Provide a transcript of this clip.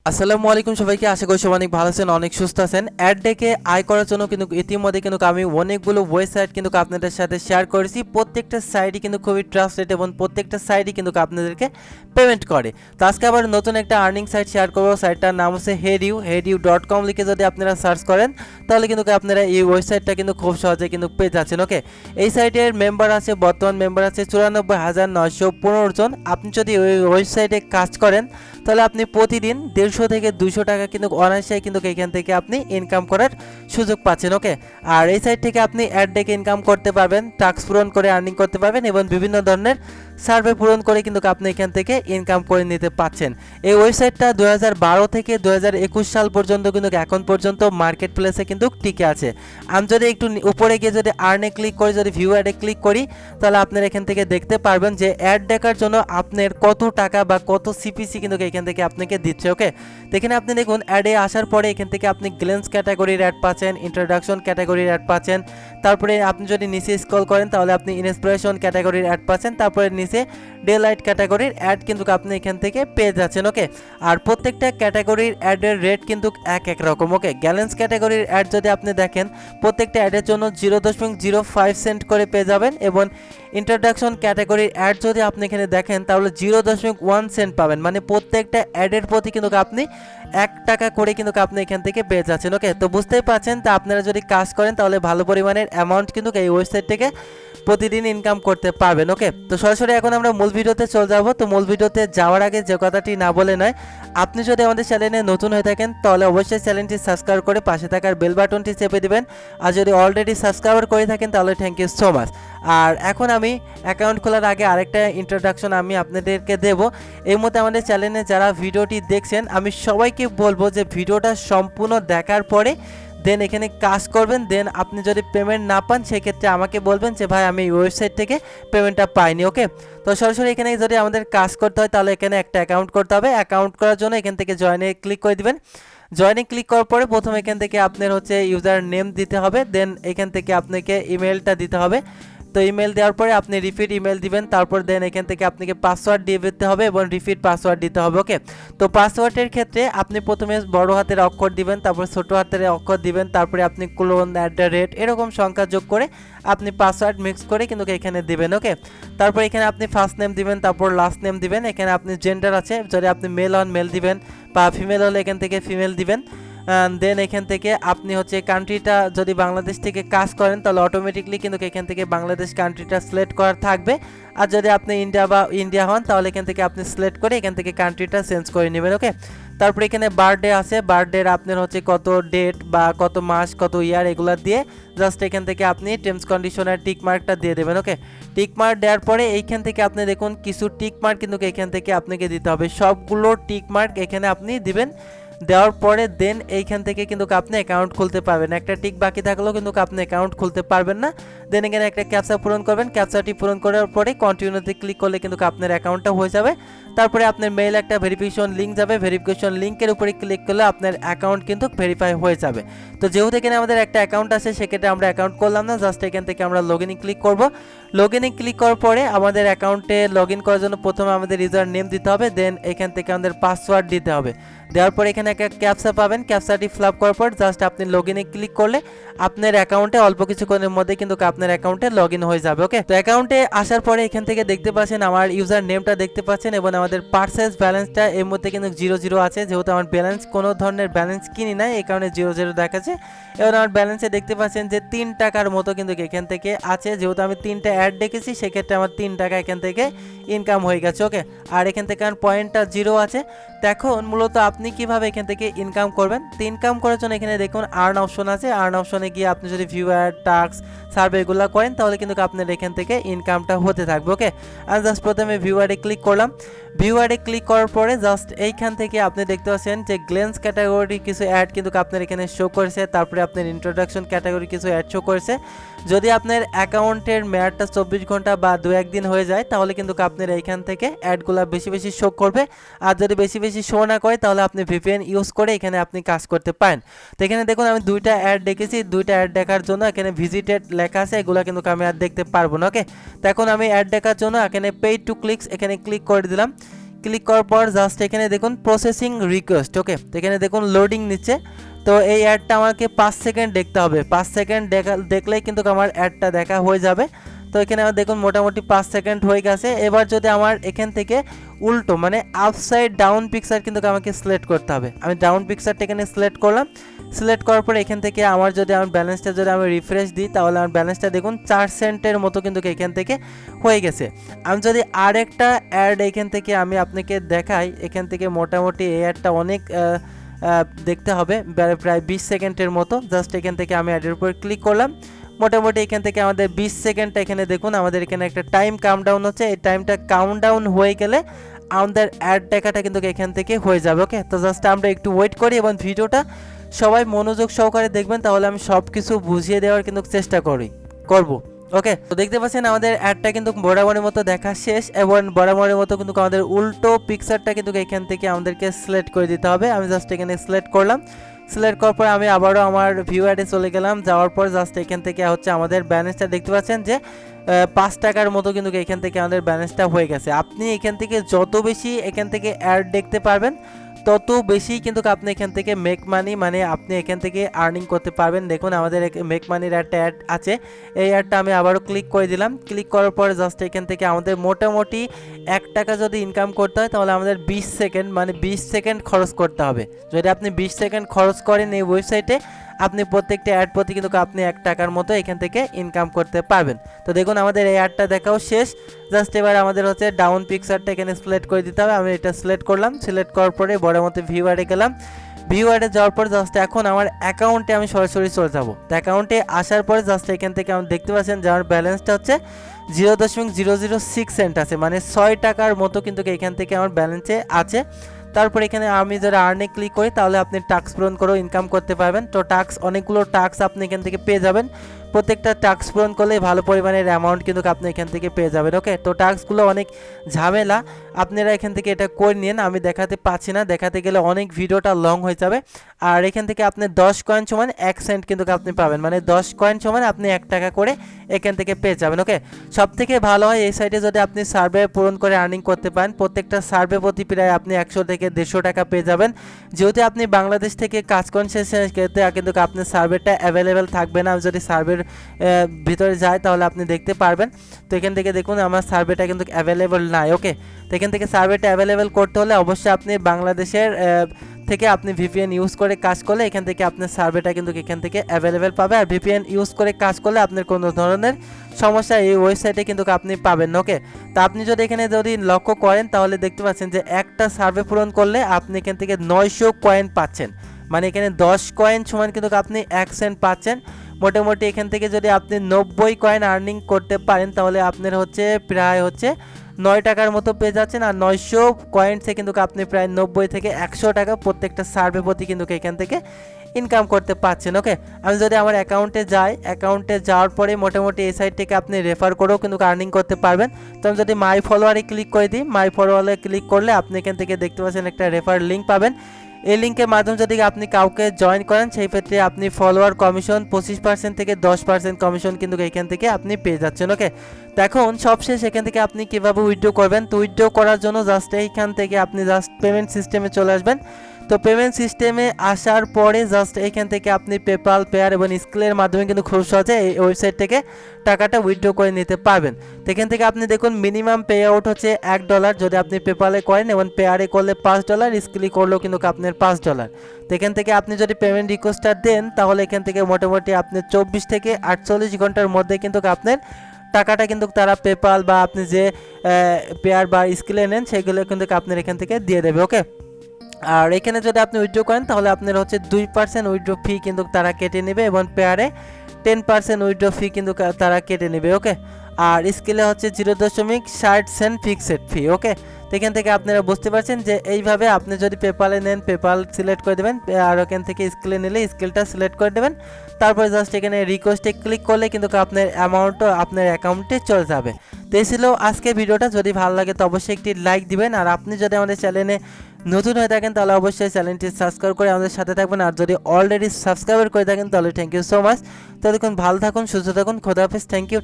আসসালামু আলাইকুম সবাইকে, আশা করি সবাই অনেক ভালো আছেন, অনেক সুস্থ আছেন। অ্যাড ডেকে আয় করার জন্য কিন্তু ইতিমধ্যে কিন্তু আমি অনেকগুলো ওয়েবসাইট কিন্তু আপনাদের সাথে শেয়ার করেছি। প্রত্যেকটা সাইটই কিন্তু খুবই ট্রাস্টেড এবং প্রত্যেকটা সাইটই কিন্তু আপনাদেরকে পেমেন্ট করে। তো আজকে আবার নতুন একটা আর্নিং সাইট শেয়ার করবো। সাইটটার নাম হচ্ছে headiu.com লিখে যদি আপনারা সার্চ করেন তাহলে কিন্তু আপনারা এই ওয়েবসাইটটা কিন্তু খুব সহজে কিন্তু পেয়ে যাচ্ছেন। ওকে, এই সাইটের মেম্বার আছে, বর্তমান মেম্বার আছে 94,915 জন। আপনি যদি ওই ওয়েবসাইটে কাজ করেন তাহলে আপনি প্রতিদিন 150 থেকে 200 টাকা কিন্তু অনায়াসে কিন্তু এখান থেকে আপনি ইনকাম করার সুযোগ পাচ্ছেন। ওকে, আর এই সাইট থেকে আপনি অ্যাড ডেকে ইনকাম করতে পারবেন, টাস্ক পূরণ করে আর্নিং করতে পারবেন এবং বিভিন্ন ধরনের সার্ভে পূরণ করে কিন্তু আপনি এখান থেকে ইনকাম করে নিতে পাচ্ছেন। এই ওয়েবসাইটটা 2012 থেকে 2021 সাল পর্যন্ত কিন্তু এখন পর্যন্ত মার্কেট প্লেসে কিন্তু টিকে আছে। আমি যদি একটু উপরে গিয়ে যদি আর্নে ক্লিক করে যদি ভিউ অ্যাডে ক্লিক করি তাহলে আপনারা এখান থেকে দেখতে পারবেন যে অ্যাড দেখার জন্য আপনার কত টাকা বা কত সিপিসি কিন্তু এখান থেকে আপনাকে দিচ্ছে। ওকে, তো এখানে আপনি দেখুন অ্যাডে আসার পরে এখান থেকে আপনি গ্লেন্স ক্যাটাগরির অ্যাড পাচ্ছেন, ইন্ট্রোডাকশন ক্যাটাগরির অ্যাড পাচ্ছেন, তারপরে আপনি যদি নিচে স্ক্রল করেন তাহলে আপনি ইন্সপিরেশন ক্যাটাগরির অ্যাড পাচ্ছেন, তারপরে নিচে ডে লাইট ক্যাটাগরির অ্যাড কিন্তু আপনি এখান থেকে পেয়ে যাচ্ছেন। ওকে, আর প্রত্যেকটা ক্যাটাগরির অ্যাডের রেট কিন্তু এক রকম। ওকে, গ্যালেন্স ক্যাটাগরির অ্যাড যদি আপনি দেখেন প্রত্যেকটা অ্যাডের জন্য 0.05 সেন্ট করে পেয়ে যাবেন এবং ইন্ট্রোডাকশন ক্যাটাগরির অ্যাড যদি আপনি এখানে দেখেন তাহলে 0.1 সেন্ট পাবেন, মানে প্রত্যেকটা অ্যাডের প্রতি কিন্তু আপনি 1 টাকা করে কিন্তু আপনি এখান থেকে পেয়ে যাচ্ছেন। ওকে, তো বুঝতেই পারছেন, তা আপনারা যদি কাজ করেন তাহলে ভালো পরিমাণের অ্যামাউন্ট কিন্তু এই ওয়েবসাইট থেকে প্রতিদিন ইনকাম করতে পারবেন। ওকে, তো সরাসরি এখন আমরা মূল ভিডিওতে চলে যাব। তো মূল ভিডিওতে যাওয়ার আগে যে কথাটি না বলে নয়, আপনি যদি আমাদের চ্যানেলে নতুন হয়ে থাকেন তাহলে অবশ্যই চ্যানেলটি সাবস্ক্রাইব করে পাশে থাকার বেল বাটনটি চেপে দিবেন, আর যদি অলরেডি সাবস্ক্রাইব করে থাকেন তাহলে থ্যাংক ইউ সো মাচ। আর এখন আমি অ্যাকাউন্ট খোলার আগে আরেকটা ইন্ট্রোডাকশন আমি আপনাদেরকে দেব। এই মুহূর্তে আমাদের চ্যানেলে যারা ভিডিওটি দেখছেন আমি সবাইকে বলবো যে ভিডিওটা সম্পূর্ণ দেখার পরে দেন এখানে কাজ করবেন। দেন আপনি যদি পেমেন্ট না পান সেক্ষেত্রে আমাকে বলবেন যে ভাই আমি এই ওয়েবসাইট থেকে পেমেন্টটা পাইনি। ওকে, তো সরাসরি এখানে যদি আমাদের কাজ করতে হয় তাহলে এখানে একটা অ্যাকাউন্ট করতে হবে। অ্যাকাউন্ট করার জন্য এখান থেকে জয়েনে ক্লিক করে দিবেন। জয়েনে ক্লিক করার পরে প্রথমে এখান থেকে আপনার হচ্ছে ইউজার নেম দিতে হবে, দেন এখান থেকে আপনাকে ইমেলটা দিতে হবে। তো ইমেল দেওয়ার পরে আপনি রিপিট ইমেল দিবেন, তারপর দেন এখান থেকে আপনাকে পাসওয়ার্ড দিয়ে দিতে হবে এবং রিপিট পাসওয়ার্ড দিতে হবে। ওকে, তো পাসওয়ার্ডের ক্ষেত্রে আপনি প্রথমে বড় হাতের অক্ষর দিবেন, তারপর ছোট হাতের অক্ষর দিবেন, তারপরে আপনি ক্লোন @ এরকম সংখ্যা যোগ করে আপনি পাসওয়ার্ড মিক্স করে কিন্তু এখানে দিবেন। ওকে, তারপর এখানে আপনি ফার্স্ট নেম দিবেন, তারপর লাস্ট নেম দিবেন। এখানে আপনি জেন্ডার আছে, যদি আপনি মেল হন মেল দিবেন বা ফিমেল হলে এখান থেকে ফিমেল দিবেন। দেন এখান থেকে আপনি হচ্ছে কান্ট্রিটা যদি বাংলাদেশ থেকে কাজ করেন তাহলে অটোমেটিকলি কিন্তু এখান থেকে বাংলাদেশ কান্ট্রিটা সিলেক্ট করা থাকবে, আর যদি আপনি ইন্ডিয়া হন তাহলে এখান থেকে আপনি সিলেক্ট করে এখান থেকে কান্ট্রিটা চেঞ্জ করে নেবেন। ওকে, তারপরে এখানে বার্থডে আছে, বার্থডের আপনার হচ্ছে কত ডেট বা কত মাস কত ইয়ার এগুলো দিয়ে জাস্ট এখান থেকে আপনি টার্মস কন্ডিশনের টিক মার্কটা দিয়ে দেবেন। ওকে, টিক মার্ক দেওয়ার পরে এইখান থেকে আপনি দেখুন কিছু টিক মার্ক কিন্তু এখান থেকে আপনাকে দিতে হবে, সবগুলো টিক মার্ক এখানে আপনি দিবেন। দেওয়ার পরে দেন এইখান থেকে কিন্তু আপনি অ্যাকাউন্ট খুলতে পারবেন। একটা টিক বাকি থাকলেও কিন্তু আপনি অ্যাকাউন্ট খুলতে পারবেন না। দেন এখানে একটা ক্যাপচা পূরণ করবেন, ক্যাপচাটি পূরণ করার পরে কন্টিনিউতে ক্লিক করলে কিন্তু আপনার অ্যাকাউন্টটা হয়ে যাবে। তারপরে আপনার মেইল একটা ভেরিফিকেশন লিঙ্ক যাবে, ভেরিফিকেশন লিঙ্কের উপরে ক্লিক করলে আপনার অ্যাকাউন্ট কিন্তু ভেরিফাই হয়ে যাবে। তো যেহেতু এখানে আমাদের একটা অ্যাকাউন্ট আছে সেক্ষেত্রে আমরা অ্যাকাউন্ট করলাম না, জাস্ট এখান থেকে আমরা লগ ইনে ক্লিক করব। লগ ইনে ক্লিক করার পরে আমাদের অ্যাকাউন্টে লগ ইন করার জন্য প্রথমে আমাদের ইউজার নেম দিতে হবে, দেন এখান থেকে আমাদের পাসওয়ার্ড দিতে হবে। দেওয়ার পরে এখানে একটা ক্যাপচা পাবেন, ক্যাপচাটি ফিল আপ করার পর জাস্ট আপনি লগ ইনে ক্লিক করলে আপনার অ্যাকাউন্টে অল্প কিছুক্ষণের মধ্যে কিন্তু আপনার অ্যাকাউন্টে লগ ইন হয়ে যাবে। ওকে, তো অ্যাকাউন্টে আসার পরে এখান থেকে দেখতে পাচ্ছেন আমার ইউজার নেমটা দেখতে পাচ্ছেন এবং আমাদের পারচেজ ব্যালেন্সটা এর মধ্যে কিন্তু 0 আছে, যেহেতু আমার ব্যালেন্স কোনো ধরনের ব্যালেন্স কিনি নাই এই কারণে 0 দেখাচ্ছে। এবার আমার ব্যালেন্সে দেখতে পাচ্ছেন যে 3 টাকার মতো কিন্তু এখান থেকে আছে, যেহেতু আমি 3টা অ্যাড দেখেছি সেক্ষেত্রে আমার 3 টাকা এখান থেকে ইনকাম হয়ে গেছে। ওকে, আর এখান থেকে আমার পয়েন্টটা 0 আছে। এখন মূলত আপনি কিভাবে এখান থেকে ইনকাম করবেন, তো ইনকাম করার জন্য এখানে দেখুন আর্ন অপশন আছে। আর্ন অপশনে গিয়ে আপনি যদি ভিউ অ্যাড টাস্ক সার্ভে এগুলো করেন তাহলে কিন্তু আপনার এখান থেকে ইনকামটা হতে থাকবে। ওকে, আমি জাস্ট প্রথমে ভিউ অ্যাডে ক্লিক করলাম। ভিউ অ্যাডে ক্লিক করার পরে জাস্ট এইখান থেকে আপনি দেখতে পাচ্ছেন যে গ্লেন্স ক্যাটাগরি কিছু অ্যাড কিন্তু আপনার এখানে শো করেছে, তারপরে আপনার ইন্ট্রোডাকশন ক্যাটাগরি কিছু অ্যাড শো করেছে। যদি আপনার অ্যাকাউন্টের মেয়াদটা 24 ঘন্টা বা 2-1 দিন হয়ে যায় তাহলে কিন্তু আপনার এইখান থেকে অ্যাডগুলো বেশি বেশি শো করবে, আর যদি বেশি বেশি শো না করে তাহলে আপনি ভিপিএন ইউজ করে এখানে আপনি কাজ করতে পারেন। তো এখানে দেখুন আমি 2টা অ্যাড দেখেছি, 2টা অ্যাড দেখার জন্য এখানে ভিজিটেড লেখা আছে, এগুলো কিন্তু আমি আর দেখতে পারবো না। ওকে, তো এখন আমি অ্যাড দেখার জন্য এখানে পেইড টু ক্লিকস এখানে ক্লিক করে দিলাম। ক্লিক করার পর জাস্ট এখানে দেখুন প্রসেসিং রিকোয়েস্ট। ওকে, তো এখানে দেখুন লোডিং নিচ্ছে। তো এই অ্যাডটা আমাকে 5 সেকেন্ড দেখতে হবে, 5 সেকেন্ড দেখলেই কিন্তু আমার অ্যাডটা দেখা হয়ে যাবে। তো এখানে দেখুন মোটামুটি 5 সেকেন্ড হয়ে গেছে। এবার যদি আমার এখান থেকে উল্টো মানে আপসাইড ডাউন পিকচার কিন্তু আমাকে সিলেক্ট করতে হবে। আমি ডাউন পিকচারটা এখানে সিলেক্ট করলাম। সিলেক্ট করার পরে এখান থেকে আমার ব্যালেন্সটা যদি আমি রিফ্রেশ দিই তাহলে আমার ব্যালেন্সটা দেখুন 4 সেন্টের মতো কিন্তু এখান থেকে হয়ে গেছে। আমি যদি আরেকটা অ্যাড এখান থেকে আমি আপনাকে দেখাই, এখান থেকে মোটামুটি এই অ্যাডটা অনেক দেখতে হবে, প্রায় 20 সেকেন্ডের মতো। জাস্ট এখান থেকে আমি অ্যাডের উপর ক্লিক করলাম। মোটামুটি এখান থেকে আমাদের 20 সেকেন্ডটা এখানে দেখুন আমাদের এখানে একটা টাইম কাউন্টডাউন হচ্ছে। এই টাইমটা কাউন্টডাউন হয়ে গেলে আমাদের অ্যাড দেখাটা কিন্তু এখান থেকে হয়ে যাবে। ওকে, তো জাস্ট আমরা একটু ওয়েট করি এবং ভিডিওটা সবাই মনোযোগ সহকারে দেখবেন, তাহলে আমি সব কিছু বুঝিয়ে দেওয়ার কিন্তু চেষ্টা করব। ওকে, তো দেখতে পাচ্ছেন আমাদের অ্যাডটা কিন্তু বরাবরের মতো দেখা শেষ এবং বরাবরের মতো কিন্তু আমাদের উল্টো পিকচারটা কিন্তু এখান থেকে আমাদেরকে সিলেক্ট করে দিতে হবে। আমি জাস্ট এখানে সিলেক্ট করলাম। সিলেক্ট করার পর আমি আবারও আমার ভিউ অ্যাডে চলে গেলাম। যাওয়ার পর জাস্ট এখান থেকে হচ্ছে আমাদের ব্যালেন্সটা দেখতে পাচ্ছেন যে 5 টাকার মতো কিন্তু এখান থেকে আমাদের ব্যালেন্সটা হয়ে গেছে। আপনি এখান থেকে যত বেশি এখান থেকে অ্যাড দেখতে পারবেন তত বেশি কিন্তু আপনি এখান থেকে মেক মানি মানে আপনি এখান থেকে আর্নিং করতে পারবেন। দেখুন আমাদের মেক মানির একটা অ্যাড আছে, এই অ্যাডটা আমি আবারও ক্লিক করে দিলাম। ক্লিক করার পরে জাস্ট এখান থেকে আমাদের মোটামুটি 1 টাকা যদি ইনকাম করতে হয় তাহলে আমাদের 20 সেকেন্ড মানে 20 সেকেন্ড খরচ করতে হবে। যদি আপনি 20 সেকেন্ড খরচ করেন এই ওয়েবসাইটে, আপনি প্রত্যেকটা অ্যাড প্রতি কিন্তু আপনি 1 টাকার মতো এখান থেকে ইনকাম করতে পারবেন। তো দেখুন আমাদের এই অ্যাডটা দেখাও শেষ। জাস্ট এবার আমাদের হচ্ছে ডাউন পিকচারটা এখানে সিলেক্ট করে দিতে হবে। আমি এটা সিলেক্ট করলাম। সিলেক্ট করার পরে বড় মতো ভিউ অ্যাডে গেলাম। ভিউ অ্যাডে যাওয়ার পর জাস্ট এখন আমার অ্যাকাউন্টে আমি সরাসরি চলে যাব। তো অ্যাকাউন্টে আসার পরে জাস্ট এখান থেকে আমি দেখতে পাচ্ছেন যে আমার ব্যালেন্সটা হচ্ছে 0.006 সেন্ট আছে, মানে 6 টাকার মতো কিন্তু এখান থেকে আমার ব্যালেন্সে আছে। তারপর এখানে আমি যারা আর্নে ক্লিক করি তাহলে আপনি টাস্ক পূরণ করেও ইনকাম করতে পারবেন। তো অনেকগুলো টাস্ক আপনি এখান থেকে পেয়ে যাবেন। প্রত্যেকটা টাস্ক পূরণ করলে ভালো পরিমাণের অ্যামাউন্ট কিন্তু আপনি এখান থেকে পেয়ে যাবেন। ওকে, তো টাস্কগুলো অনেক ঝামেলা, আপনারা এখান থেকে এটা করে নিন। আমি দেখাতে পাচ্ছি না, দেখাতে গেলে অনেক ভিডিওটা লং হয়ে যাবে। আর এখান থেকে আপনি 10 কয়েন সমান 1 সেন্ট কিন্তু আপনি পাবেন, মানে 10 কয়েন সমান আপনি 1 টাকা করে এখান থেকে পেয়ে যাবেন। ওকে, সব থেকে ভালো হয় এই সাইটে যদি আপনি সার্ভে পূরণ করে আর্নিং করতে পারেন। প্রত্যেকটা সার্ভে প্রতি প্রায় আপনি 100 থেকে 150 টাকা পেয়ে যাবেন। যেহেতু আপনি বাংলাদেশ থেকে কাজ করেন সেক্ষেত্রে কিন্তু আপনার সার্ভেটা অ্যাভেলেবেল থাকবে না। যদি সার্ভের ভিতরে যায় তাহলে আপনি দেখতে পারবেন। তো এখান থেকে দেখুন আমার সার্ভেটা কিন্তু অ্যাভেলেবেল নাই। ওকে, তো এখান থেকে সার্ভেটা অ্যাভেলেবেল করতে হলে অবশ্যই আপনি বাংলাদেশের থেকে আপনি ভিপিএন ইউজ করে কাজ করলে এখান থেকে আপনার সার্ভেটা কিন্তু এখান থেকে অ্যাভেলেবেল পাবে। আর ভিপিএন ইউজ করে কাজ করলে আপনার কোনো ধরনের সমস্যা এই ওয়েবসাইটে কিন্তু আপনি পাবেন না। ওকে, তো আপনি যদি এখানে যদি লক্ষ্য করেন তাহলে দেখতে পাচ্ছেন যে একটা সার্ভে পূরণ করলে আপনি এখান থেকে 900 কয়েন পাচ্ছেন, মানে এখানে 10 কয়েন সমান কিন্তু আপনি 1 সেন্ট পাচ্ছেন। মোটামুটি এখান থেকে যদি আপনি 90 কয়েন আর্নিং করতে পারেন তাহলে আপনার হচ্ছে প্রায় হচ্ছে 9 টাকার মতো পেয়ে যাচ্ছেন। আর 900 কয়েন্টসে কিন্তু আপনি প্রায় 90 থেকে 100 টাকা প্রত্যেকটা সার্ভে প্রতি কিন্তু এখান থেকে ইনকাম করতে পারছেন। ওকে, আমি যদি আমার অ্যাকাউন্টে যাই, অ্যাকাউন্টে যাওয়ার পরে মোটামুটি এই সাইট থেকে আপনি রেফার করেও কিন্তু আর্নিং করতে পারবেন। তো আমি যদি মাই ফলোয়ারে ক্লিক করে দিই, মাই ফলোয়ারে ক্লিক করলে আপনি এখান থেকে দেখতে পাচ্ছেন একটা রেফার লিঙ্ক পাবেন। এই লিঙ্কের মাধ্যমে যদি আপনি কাউকে জয়েন করেন সেই ক্ষেত্রে আপনি ফলোয়ার কমিশন 25% থেকে 10% কমিশন কিন্তু এখান থেকে আপনি পেয়ে যাচ্ছেন। ওকে, তো এখন সবশেষ এখান থেকে আপনি কীভাবে উইথড্র করবেন। তো উইথড্র করার জন্য জাস্ট এইখান থেকে আপনি জাস্ট পেমেন্ট সিস্টেমে চলে আসবেন। তো পেমেন্ট সিস্টেমে আসার পরে জাস্ট এইখান থেকে আপনি পেপাল, পেয়ার এবং স্কিলের মাধ্যমে কিন্তু খুব সহজে এই ওয়েবসাইট থেকে টাকাটা উইথড্র করে নিতে পারবেন। তো এখান থেকে আপনি দেখুন মিনিমাম পে আউট হচ্ছে $1 যদি আপনি পেপালে করেন, এবং পেয়ারে করলে $5, স্কিলে করলেও কিন্তু আপনার $5। তো এখান থেকে আপনি যদি পেমেন্ট রিকোয়েস্টটা দেন তাহলে এখান থেকে মোটামুটি আপনি 24 থেকে 48 ঘন্টার মধ্যে কিন্তু আপনার টাকাটা কিন্তু তারা পেপাল বা আপনি যে পেয়ার বা স্কিলে নেন সেগুলো কিন্তু আপনার এখান থেকে দিয়ে দেবে। ওকে, আর এখানে যদি আপনি উইথড্র করেন তাহলে আপনার হচ্ছে 2% উইথড্র ফি কিন্তু তারা কেটে নেবে, এবং পেয়ারে 10% উইথড্র ফি কিন্তু তারা কেটে নেবে। ওকে, আর স্কিলে হচ্ছে 0.60 সেন্ট ফিক্সড ফি। ওকে, তো এখান থেকে আপনারা বুঝতে পারছেন যে এইভাবে আপনি যদি পেপালে নেন পেপাল সিলেক্ট করে দেবেন, আর এখান থেকে স্কিলে নিলে স্কিলটা সিলেক্ট করে দেবেন। তারপরে জাস্ট এখানে রিকোয়েস্টে ক্লিক করলে কিন্তু আপনার অ্যামাউন্টও আপনার অ্যাকাউন্টে চলে যাবে। তো এই ছিল আজকের ভিডিওটা। যদি ভালো লাগে তো অবশ্যই একটি লাইক দিবেন, আর আপনি যদি আমাদের চ্যানেলে নতুন হয়ে থাকেন তাহলে অবশ্যই চ্যানেলটি সাবস্ক্রাইব করে আমাদের সাথে থাকবেন, আর যদি অলরেডি সাবস্ক্রাইব করে থাকেন তাহলে থ্যাংক ইউ সো মাচ। ততক্ষণ ভালো থাকুন, সুস্থ থাকুন, খোদা হাফেজ, থ্যাংক ইউ।